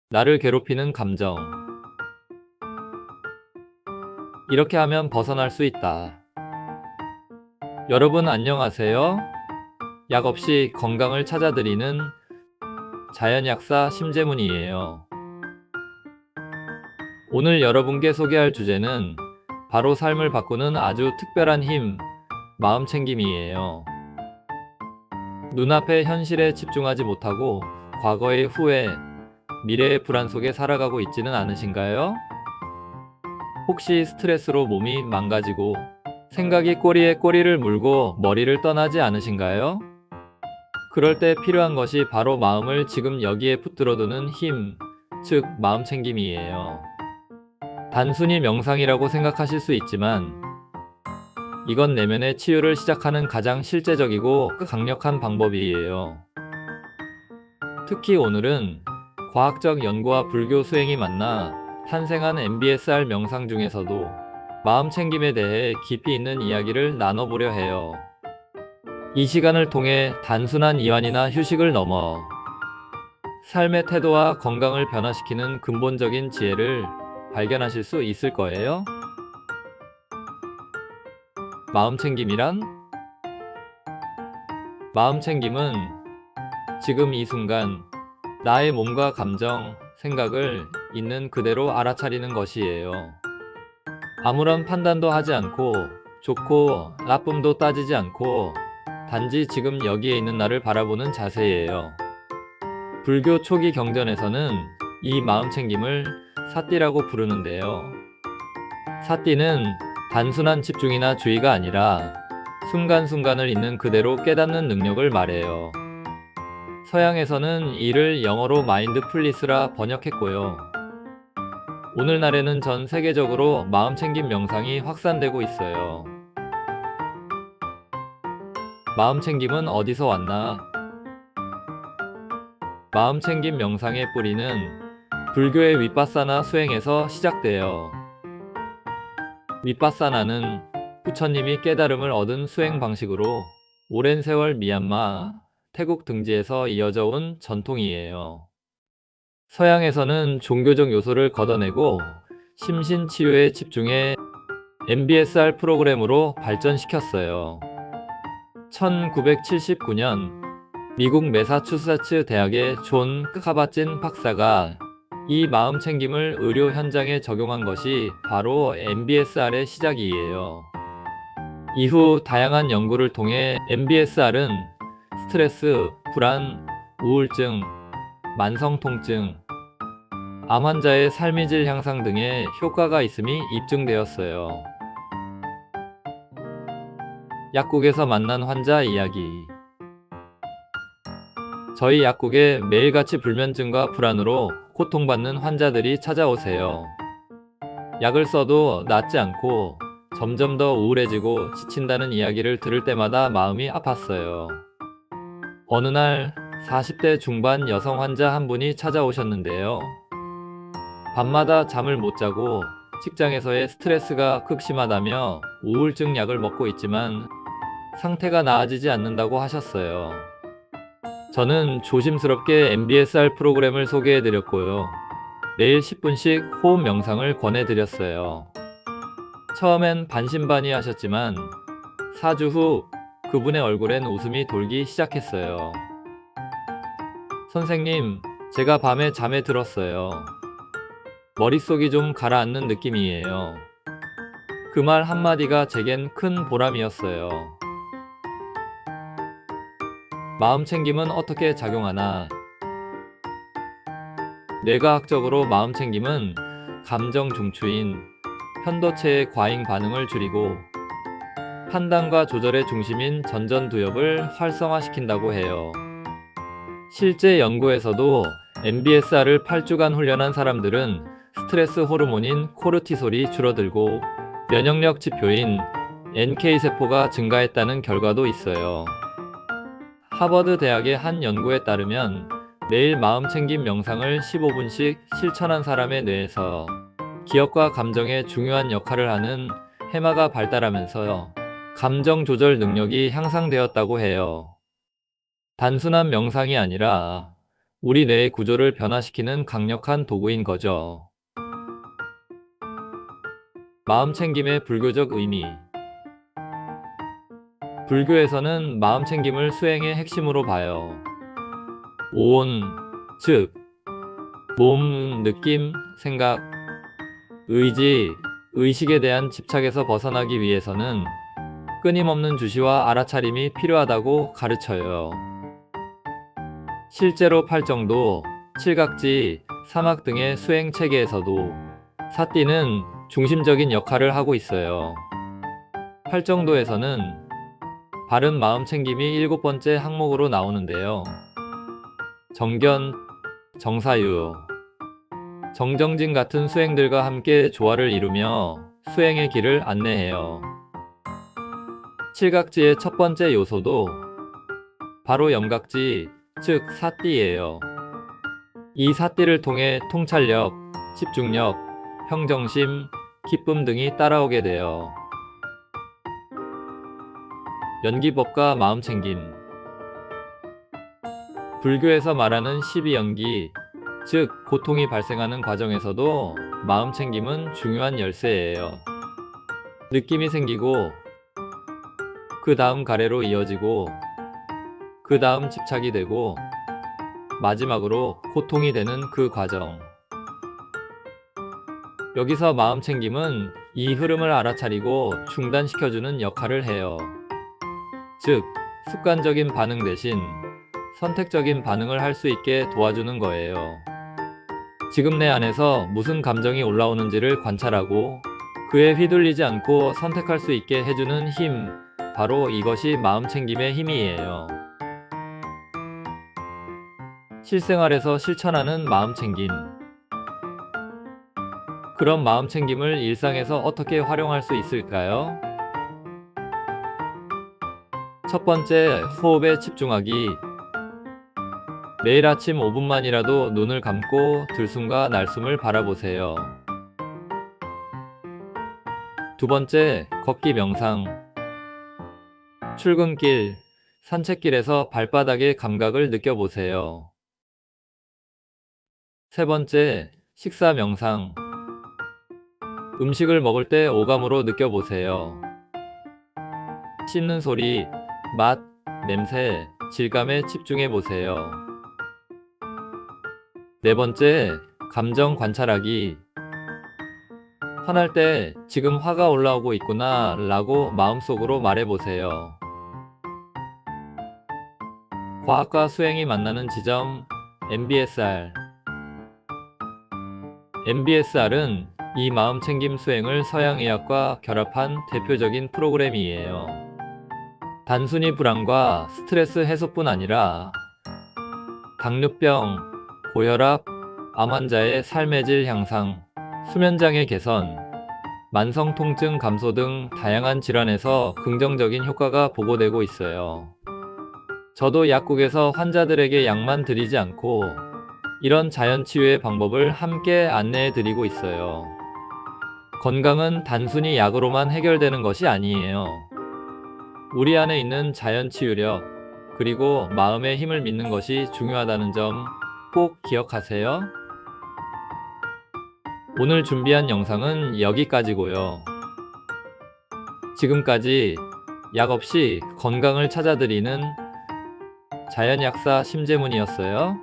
나를 괴롭히는 감정. 이렇게 하면 벗어날 수 있다. 여러분 안녕하세요. 약 없이 건강을 찾아드리는 자연약사 심재문이에요. 오늘 여러분께 소개할 주제는 바로 삶을 바꾸는 아주 특별한 힘, 마음챙김이에요. 눈앞의 현실에 집중하지 못하고 과거의 후회, 미래의 불안 속에 살아가고 있지는 않으신가요? 혹시 스트레스로 몸이 망가지고 생각이 꼬리에 꼬리를 물고 머리를 떠나지 않으신가요? 그럴 때 필요한 것이 바로 마음을 지금 여기에 붙들어두는 힘, 즉 마음챙김이에요. 단순히 명상이라고 생각하실 수 있지만 이건 내면의 치유를 시작하는 가장 실제적이고 강력한 방법이에요. 특히 오늘은 과학적 연구와 불교 수행이 만나 탄생한 MBSR 명상 중에서도 마음챙김에 대해 깊이 있는 이야기를 나눠보려 해요. 이 시간을 통해 단순한 이완이나 휴식을 넘어 삶의 태도와 건강을 변화시키는 근본적인 지혜를 발견하실 수 있을 거예요. 마음챙김이란? 마음챙김은 지금 이 순간 나의 몸과 감정, 생각을 있는 그대로 알아차리는 것이에요. 아무런 판단도 하지 않고 좋고 나쁨도 따지지 않고 단지 지금 여기에 있는 나를 바라보는 자세예요. 불교 초기 경전에서는 이 마음챙김을 사띠라고 부르는데요. 사띠는 단순한 집중이나 주의가 아니라 순간순간을 있는 그대로 깨닫는 능력을 말해요. 서양에서는 이를 영어로 마인드풀리스라 번역했고요. 오늘날에는 전 세계적으로 마음챙김 명상이 확산되고 있어요. 마음챙김은 어디서 왔나? 마음챙김 명상의 뿌리는 불교의 윗바사나 수행에서 시작돼요. 윗바사나는 부처님이 깨달음을 얻은 수행 방식으로 오랜 세월 미얀마, 태국 등지에서 이어져 온 전통이에요. 서양에서는 종교적 요소를 걷어내고 심신치유에 집중해 MBSR 프로그램으로 발전시켰어요. 1979년 미국 매사추세츠 대학의 존 카바찐 박사가 이 마음챙김을 의료 현장에 적용한 것이 바로 MBSR의 시작이에요. 이후 다양한 연구를 통해 MBSR은 스트레스, 불안, 우울증, 만성 통증, 암 환자의 삶의 질 향상 등의 효과가 있음이 입증되었어요. 약국에서 만난 환자 이야기. 저희 약국에 매일같이 불면증과 불안으로 고통받는 환자들이 찾아오세요. 약을 써도 낫지 않고 점점 더 우울해지고 지친다는 이야기를 들을 때마다 마음이 아팠어요. 어느 날 40대 중반 여성 환자 한 분이 찾아오셨는데요. 밤마다 잠을 못 자고 직장에서의 스트레스가 극심하다며 우울증 약을 먹고 있지만 상태가 나아지지 않는다고 하셨어요. 저는 조심스럽게 MBSR 프로그램을 소개해드렸고요. 매일 10분씩 호흡 명상을 권해드렸어요. 처음엔 반신반의하셨지만 4주 후 그분의 얼굴엔 웃음이 돌기 시작했어요. 선생님, 제가 밤에 잠에 들었어요. 머릿속이 좀 가라앉는 느낌이에요. 그 말 한마디가 제겐 큰 보람이었어요. 마음챙김은 어떻게 작용하나? 뇌과학적으로 마음챙김은 감정 중추인 편도체의 과잉 반응을 줄이고 판단과 조절의 중심인 전전두엽을 활성화시킨다고 해요. 실제 연구에서도 MBSR을 8주간 훈련한 사람들은 스트레스 호르몬인 코르티솔이 줄어들고 면역력 지표인 NK세포가 증가했다는 결과도 있어요. 하버드 대학의 한 연구에 따르면 매일 마음챙김 명상을 15분씩 실천한 사람의 뇌에서 기억과 감정에 중요한 역할을 하는 해마가 발달하면서 감정 조절 능력이 향상되었다고 해요. 단순한 명상이 아니라 우리 뇌의 구조를 변화시키는 강력한 도구인 거죠. 마음 챙김의 불교적 의미. 불교에서는 마음 챙김을 수행의 핵심으로 봐요. 온, 즉, 몸, 느낌, 생각, 의지, 의식에 대한 집착에서 벗어나기 위해서는 끊임없는 주시와 알아차림이 필요하다고 가르쳐요. 실제로 팔정도, 칠각지, 사막 등의 수행 체계에서도 사띠는 중심적인 역할을 하고 있어요. 팔정도에서는 바른 마음 챙김이 7번째 항목으로 나오는데요. 정견, 정사유, 정정진 같은 수행들과 함께 조화를 이루며 수행의 길을 안내해요. 칠각지의 첫 번째 요소도 바로 염각지, 즉 사띠예요. 이 사띠를 통해 통찰력, 집중력, 평정심, 기쁨 등이 따라오게 돼요. 연기법과 마음챙김. 불교에서 말하는 12연기, 즉 고통이 발생하는 과정에서도 마음챙김은 중요한 열쇠예요. 느낌이 생기고 그 다음 가래로 이어지고 그 다음 집착이 되고 마지막으로 고통이 되는 그 과정. 여기서 마음챙김은 이 흐름을 알아차리고 중단시켜주는 역할을 해요. 즉, 습관적인 반응 대신 선택적인 반응을 할 수 있게 도와주는 거예요. 지금 내 안에서 무슨 감정이 올라오는지를 관찰하고 그에 휘둘리지 않고 선택할 수 있게 해주는 힘, 바로 이것이 마음챙김의 힘이에요. 실생활에서 실천하는 마음챙김. 그럼 마음챙김을 일상에서 어떻게 활용할 수 있을까요? 첫 번째, 호흡에 집중하기. 매일 아침 5분만이라도 눈을 감고 들숨과 날숨을 바라보세요. 두 번째, 걷기 명상. 출근길, 산책길에서 발바닥의 감각을 느껴보세요. 세 번째, 식사 명상. 음식을 먹을 때 오감으로 느껴보세요. 씹는 소리, 맛, 냄새, 질감에 집중해보세요. 네 번째, 감정 관찰하기. 화날 때 지금 화가 올라오고 있구나 라고 마음속으로 말해보세요. 과학과 수행이 만나는 지점, MBSR. MBSR은 이 마음챙김 수행을 서양의학과 결합한 대표적인 프로그램이에요. 단순히 불안과 스트레스 해소뿐 아니라 당뇨병, 고혈압, 암 환자의 삶의 질 향상, 수면장애 개선, 만성 통증 감소 등 다양한 질환에서 긍정적인 효과가 보고되고 있어요. 저도 약국에서 환자들에게 약만 드리지 않고 이런 자연치유의 방법을 함께 안내해 드리고 있어요. 건강은 단순히 약으로만 해결되는 것이 아니에요. 우리 안에 있는 자연치유력, 그리고 마음의 힘을 믿는 것이 중요하다는 점 꼭 기억하세요. 오늘 준비한 영상은 여기까지고요. 지금까지 약 없이 건강을 찾아드리는 자연약사 심재문이었어요.